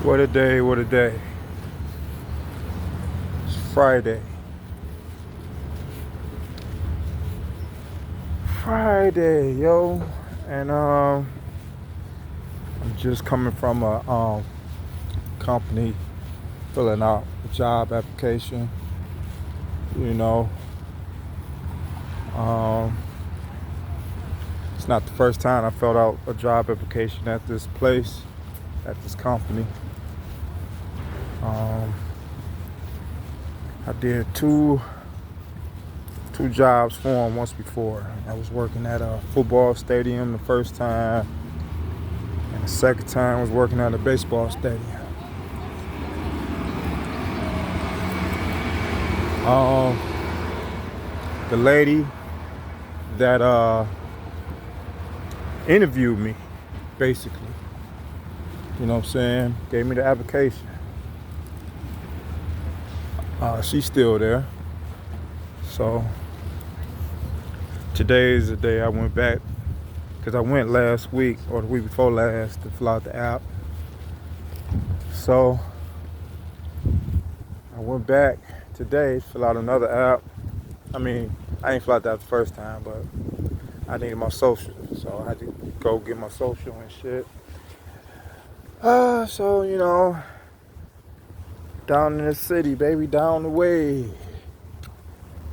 What a day, what a day. It's Friday. Friday, yo. And I'm just coming from a company filling out a job application. You know. Um it's not the first time I filled out a job application at this place, at this company. Um I did two jobs for him once before. I was working at a football stadium the first time, and the second time was working at a baseball stadium. Um, the lady that interviewed me, basically, you know what I'm saying, gave me the application. She's still there. So today is the day I went back, because I went last week or the week before last to fill out the app. So I went back today to fill out another app. I mean, I ain't fill out that the first time, but I needed my social, so I had to go get my social and shit. So you know, down in the city, baby, down the way.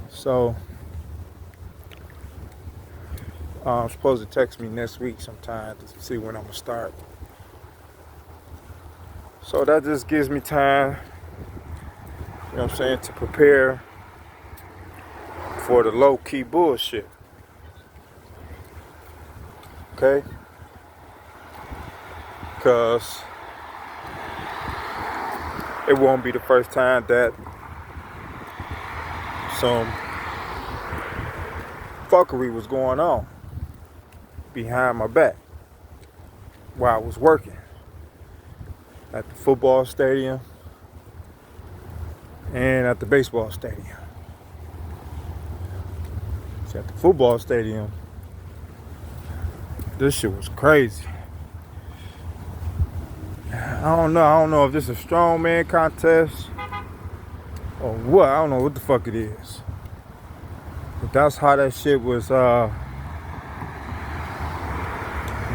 So I'm supposed to text me next week sometime to see when I'm gonna start. So that just gives me time, you know what I'm saying, to prepare for the low-key bullshit. Okay? Because it won't be the first time that some fuckery was going on behind my back while I was working at the football stadium and at the baseball stadium. See, at the football stadium, this shit was crazy. I don't know if this is a strongman contest or what. I don't know what the fuck it is. But that's how that shit was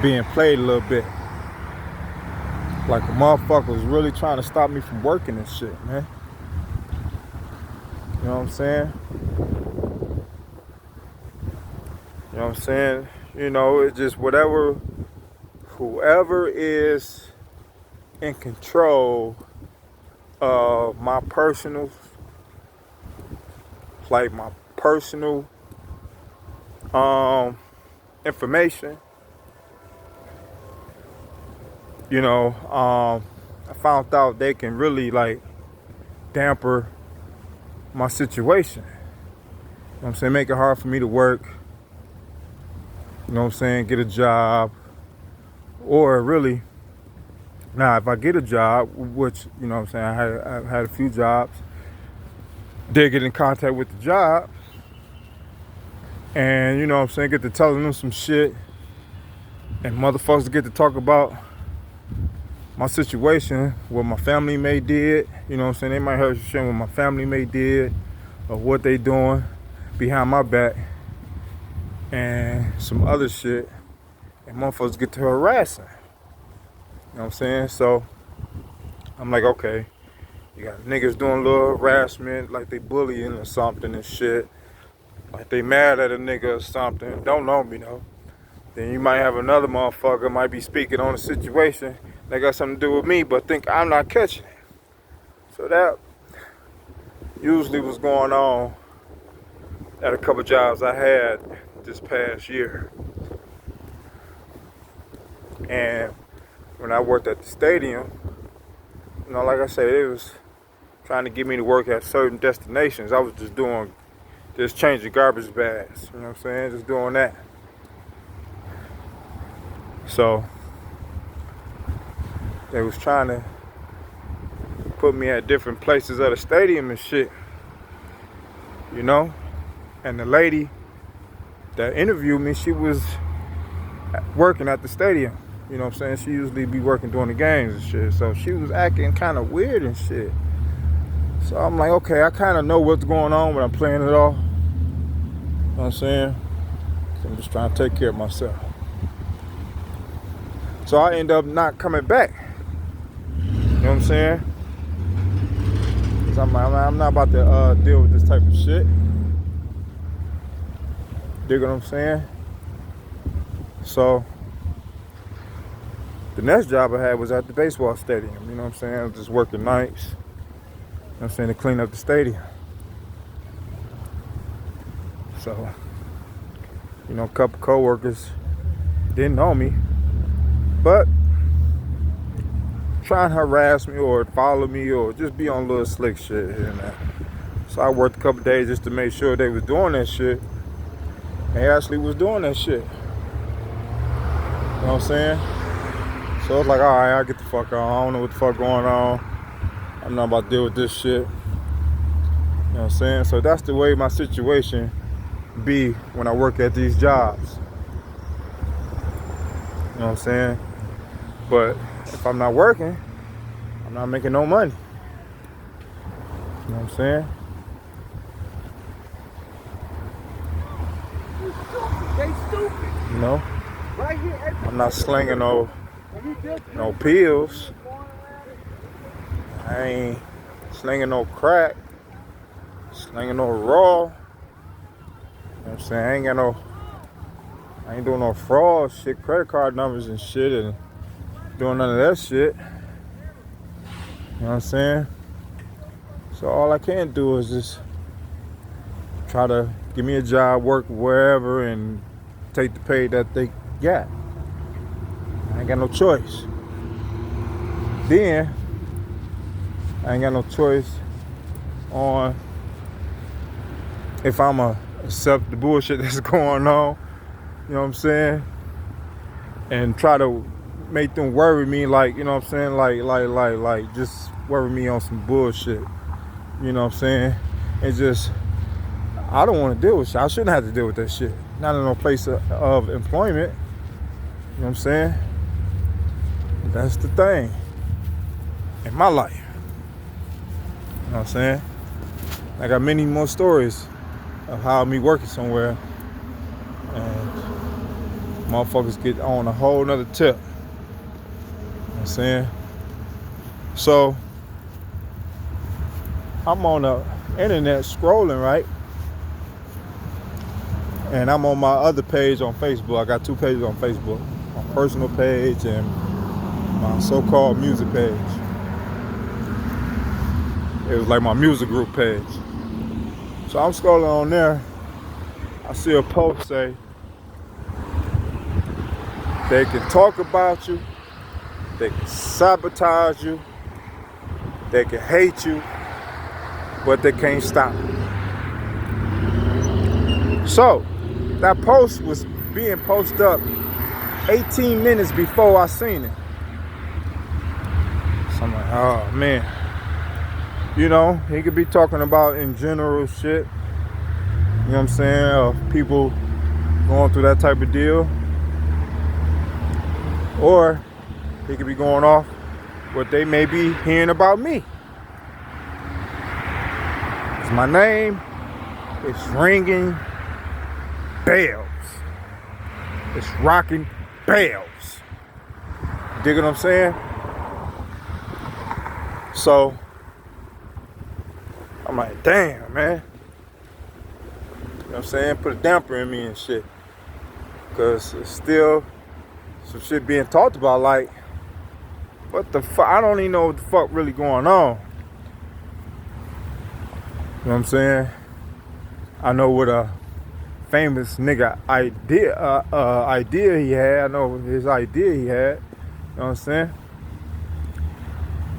being played a little bit. Like a motherfucker was really trying to stop me from working and shit, man. You know what I'm saying? You know what I'm saying? You know, it's just whoever is in control of my personal, like my personal information. You know, I found out they can really like damper my situation. You know what I'm saying? Make it hard for me to work. You know what I'm saying? Get a job. Or really, now if I get a job, which, you know what I'm saying, I've had a few jobs, they get in contact with the job. And, you know what I'm saying, get to telling them some shit. And motherfuckers get to talk about my situation, what my family may did. You know what I'm saying? They might hear some shit what my family may did or what they doing behind my back and some other shit. And motherfuckers get to harassing. You know what I'm saying? So I'm like, okay, you got niggas doing a little harassment, like they bullying or something and shit. Like they mad at a nigga or something. Don't know me though. Then you might have another motherfucker might be speaking on a situation that got something to do with me, but think I'm not catching it. So that usually was going on at a couple jobs I had this past year. And when I worked at the stadium, you know, like I said, it was trying to get me to work at certain destinations. I was just changing garbage bags, you know what I'm saying? Just doing that. So they was trying to put me at different places of the stadium and shit, you know? And the lady that interviewed me, she was working at the stadium. You know what I'm saying? She usually be working during the games and shit. So she was acting kind of weird and shit. So I'm like, okay, I kind of know what's going on, but I'm playing it off. You know what I'm saying? So I'm just trying to take care of myself. So I end up not coming back. You know what I'm saying? Cause I'm not about to deal with this type of shit. Dig what I'm saying? So the next job I had was at the baseball stadium. You know what I'm saying? I was just working nights. You know what I'm saying? To clean up the stadium. So, you know, a couple coworkers didn't know me, but trying to harass me or follow me or just be on little slick shit here and there. So I worked a couple days just to make sure they was doing that shit. They actually was doing that shit. You know what I'm saying? So it's like, all right, I'll get the fuck on. I don't know what the fuck going on. I'm not about to deal with this shit. You know what I'm saying? So that's the way my situation be when I work at these jobs. You know what I'm saying? But if I'm not working, I'm not making no money. You know what I'm saying? They stupid. You know? Right here. I'm not slinging no pills. I ain't slinging no crack. Slinging no raw. You know what I'm saying? I ain't doing no fraud shit, credit card numbers and shit, and doing none of that shit. You know what I'm saying? So all I can do is just try to give me a job, work wherever, and take the pay that they got. I ain't got no choice. Then I ain't got no choice on if I'ma accept the bullshit that's going on. You know what I'm saying? And try to make them worry me, like, you know what I'm saying? Like just worry me on some bullshit. You know what I'm saying? And just, I don't want to deal with shit. I shouldn't have to deal with that shit. Not in no place of employment. You know what I'm saying? That's the thing in my life. You know what I'm saying? I got many more stories of how me working somewhere and motherfuckers get on a whole nother tip. You know what I'm saying? So I'm on the internet scrolling, right? And I'm on my other page on Facebook. I got two pages on Facebook. My personal page and my so-called music page. It was like my music group page. So I'm scrolling on there. I see a post say, they can talk about you, they can sabotage you, they can hate you, but they can't stop you. So that post was being posted up 18 minutes before I seen it. So I'm like, oh man. You know, he could be talking about in general shit. You know what I'm saying? Of people going through that type of deal. Or he could be going off what they may be hearing about me. It's my name. It's ringing bells. It's rocking bells. Dig what I'm saying? So I'm like, damn, man. You know what I'm saying? Put a damper in me and shit. Because it's still some shit being talked about, like, what the fuck? I don't even know what the fuck really going on. You know what I'm saying? I know what a famous nigga idea he had. I know his idea he had. You know what I'm saying?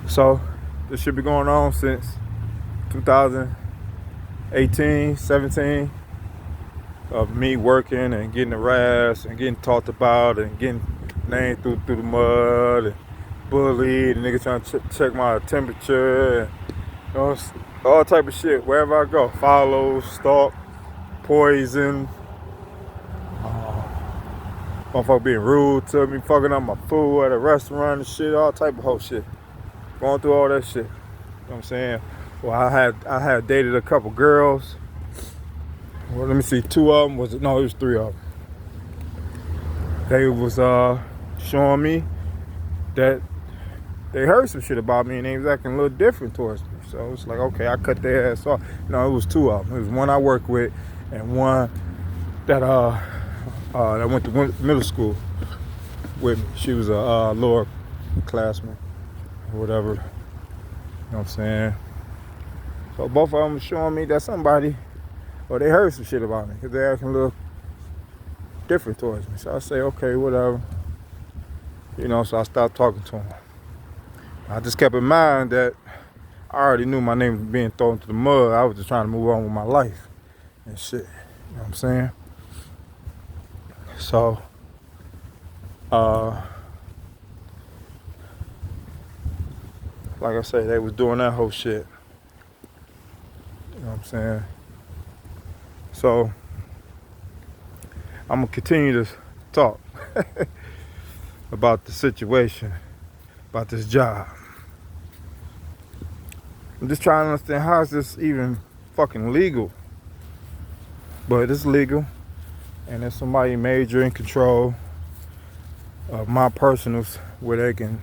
So this shit be going on since 2018, 17. Of me working and getting harassed and getting talked about and getting named through the mud and bullied and niggas trying to check my temperature and, you know, all type of shit wherever I go. Follow, stalk, poison, Motherfucker being rude to me, fucking up my food at a restaurant and shit, all type of whole shit. Going through all that shit. You know what I'm saying? Well, I had dated a couple girls. Well, let me see, two of them it was three of them. They was showing me that they heard some shit about me and they was acting a little different towards me. So it's like, okay, I cut their ass off. No, it was two of them. It was one I worked with and one that went to middle school with me. She was a lower classman or whatever. You know what I'm saying? So both of them was showing me that somebody, or they heard some shit about me because they acting a little different towards me. So I say, okay, whatever. You know, so I stopped talking to them. I just kept in mind that I already knew my name was being thrown to the mud. I was just trying to move on with my life and shit. You know what I'm saying? So, like I say, they was doing that whole shit. You know what I'm saying? So, I'm gonna continue to talk about the situation, about this job. I'm just trying to understand, how is this even fucking legal? But it's legal, and there's somebody major in control of my personals where they can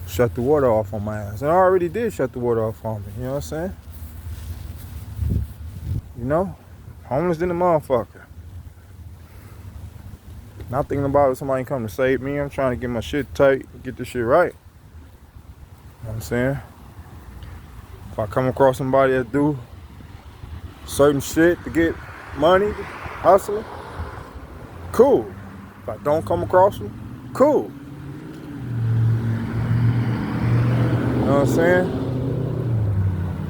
shut the water off on my ass. And I already did shut the water off on me, you know what I'm saying? You know? Homeless than a motherfucker. Not thinking about somebody come to save me. I'm trying to get my shit tight, get this shit right. You know what I'm saying? If I come across somebody that do certain shit to get money, hustling, cool. If I don't come across them, cool. You know what I'm saying?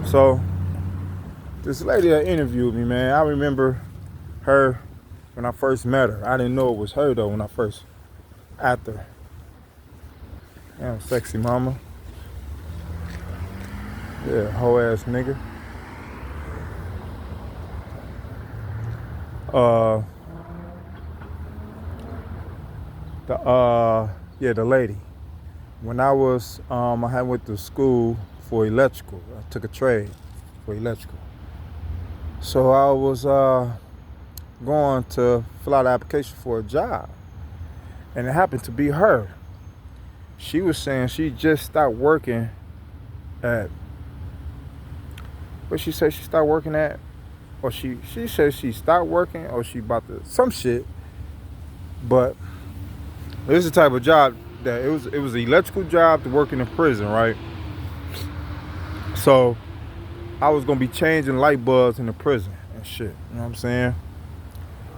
So, this lady that interviewed me, man, I remember her when I first met her. I didn't know it was her though when I first after her. Damn, sexy mama. Yeah, hoe ass nigga. The lady. When I was, I had went to school for electrical. I took a trade for electrical. So I was going to fill out an application for a job, and it happened to be her. She was saying she just stopped working at, what she said she stopped working at, or she said she stopped working, or she about to, some shit. But it was the type of job that it was an electrical job to work in a prison, right? So I was gonna be changing light bulbs in the prison and shit, you know what I'm saying?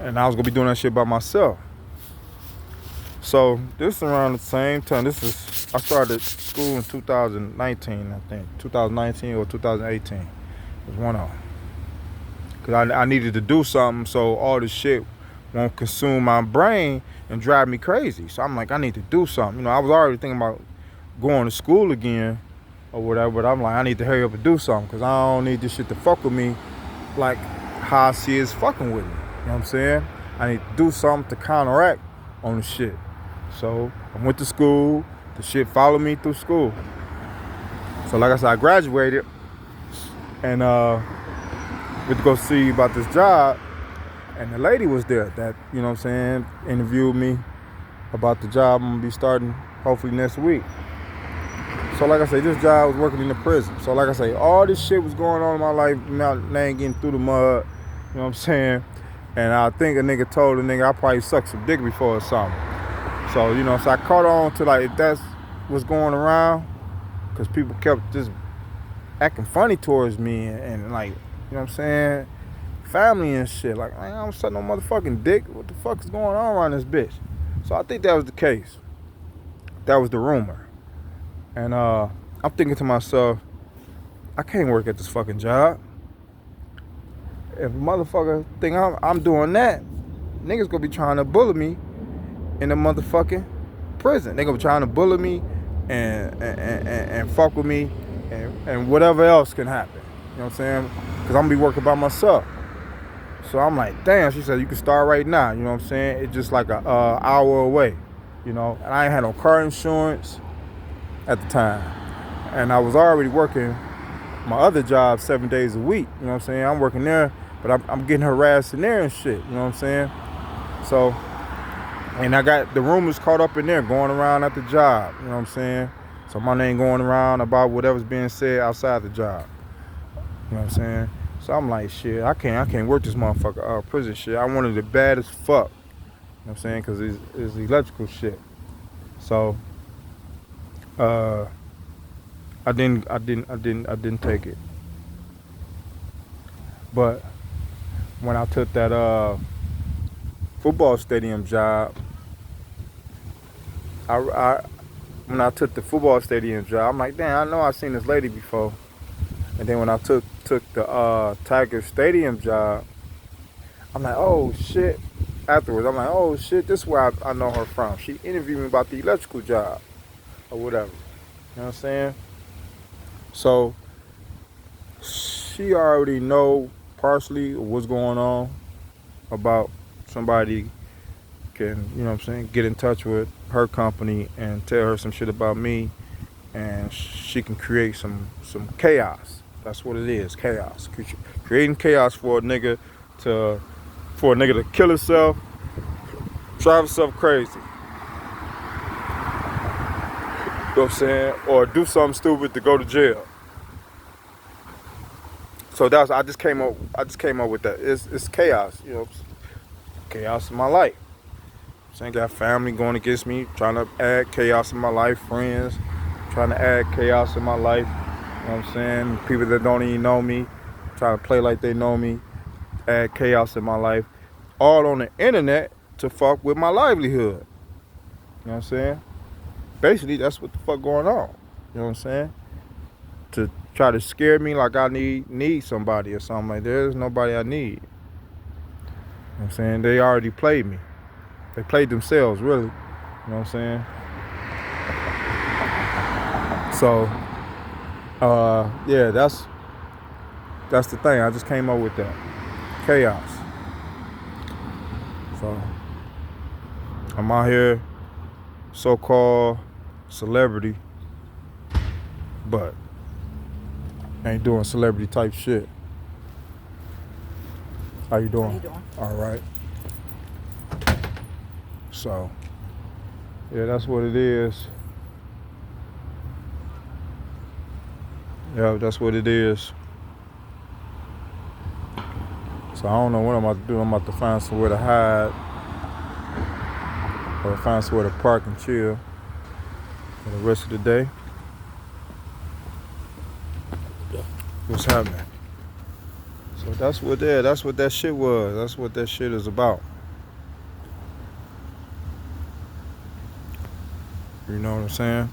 And I was gonna be doing that shit by myself. So this is around the same time. I started school in 2019, I think. 2019 or 2018. It was one of them. Cause I needed to do something so all this shit won't consume my brain and drive me crazy. So I'm like, I need to do something. You know, I was already thinking about going to school again or whatever, but I'm like, I need to hurry up and do something because I don't need this shit to fuck with me like how I see it's fucking with me. You know what I'm saying? I need to do something to counteract on the shit. So I went to school. The shit followed me through school. So like I said, I graduated and went to go see about this job. And the lady was there that, you know what I'm saying, interviewed me about the job I'm going to be starting hopefully next week. So like I say, this job was working in the prison. So like I say, all this shit was going on in my life, now ain't getting through the mud, you know what I'm saying? And I think a nigga told a nigga I probably sucked some dick before or something. So, you know, so I caught on to like, if that's what's going around, because people kept just acting funny towards me and like, you know what I'm saying? Family and shit. Like, I don't suck no motherfucking dick. What the fuck is going on around this bitch? So I think that was the case. That was the rumor. And I'm thinking to myself, I can't work at this fucking job. If a motherfucker think I'm doing that, niggas gonna be trying to bully me in the motherfucking prison. They gonna be trying to bully me and fuck with me and whatever else can happen. You know what I'm saying? Because I'm gonna be working by myself. So I'm like, damn. She said, you can start right now. You know what I'm saying? It's just like a hour away. You know, and I ain't had no car insurance at the time. And I was already working my other job 7 days a week. You know what I'm saying? I'm working there, but I'm getting harassed in there and shit. You know what I'm saying? So, and I got the rumors caught up in there going around at the job. You know what I'm saying? So my name going around about whatever's being said outside the job. You know what I'm saying? So I'm like, shit, I can't work this motherfucker prison shit. I wanted it bad as fuck. You know what I'm saying? Because it's electrical shit. So I didn't take it. But when I took that football stadium job, when I took the football stadium job, I'm like, damn, I know I've seen this lady before. And then when I took the Tiger Stadium job, I'm like, oh shit. Afterwards, I'm like, oh shit, this is where I know her from. She interviewed me about the electrical job or whatever. You know what I'm saying? So she already know partially what's going on about somebody can, you know what I'm saying, get in touch with her company and tell her some shit about me, and she can create some chaos. That's what it is, chaos. Creating chaos for a nigga to kill himself, drive himself crazy. You know what I'm saying? Or do something stupid to go to jail. So I just came up with that. It's chaos, you know, chaos in my life. So I got family going against me, trying to add chaos in my life, friends trying to add chaos in my life. You know what I'm saying? People that don't even know me, trying to play like they know me, add chaos in my life. All on the internet to fuck with my livelihood. You know what I'm saying? Basically, that's what the fuck going on. You know what I'm saying? To try to scare me like I need somebody or something. Like there's nobody I need. You know what I'm saying? They already played me. They played themselves, really. You know what I'm saying? So, yeah, that's the thing. I just came up with that. Chaos. So, I'm out here, so-called celebrity, but ain't doing celebrity type shit. How you doing? How you doing? All right. So, yeah, that's what it is. Yeah, that's what it is. So I don't know what I'm about to do. I'm about to find somewhere to hide, or find somewhere to park and chill for the rest of the day. What's happening? So that's what that shit was. That's what that shit is about. You know what I'm saying?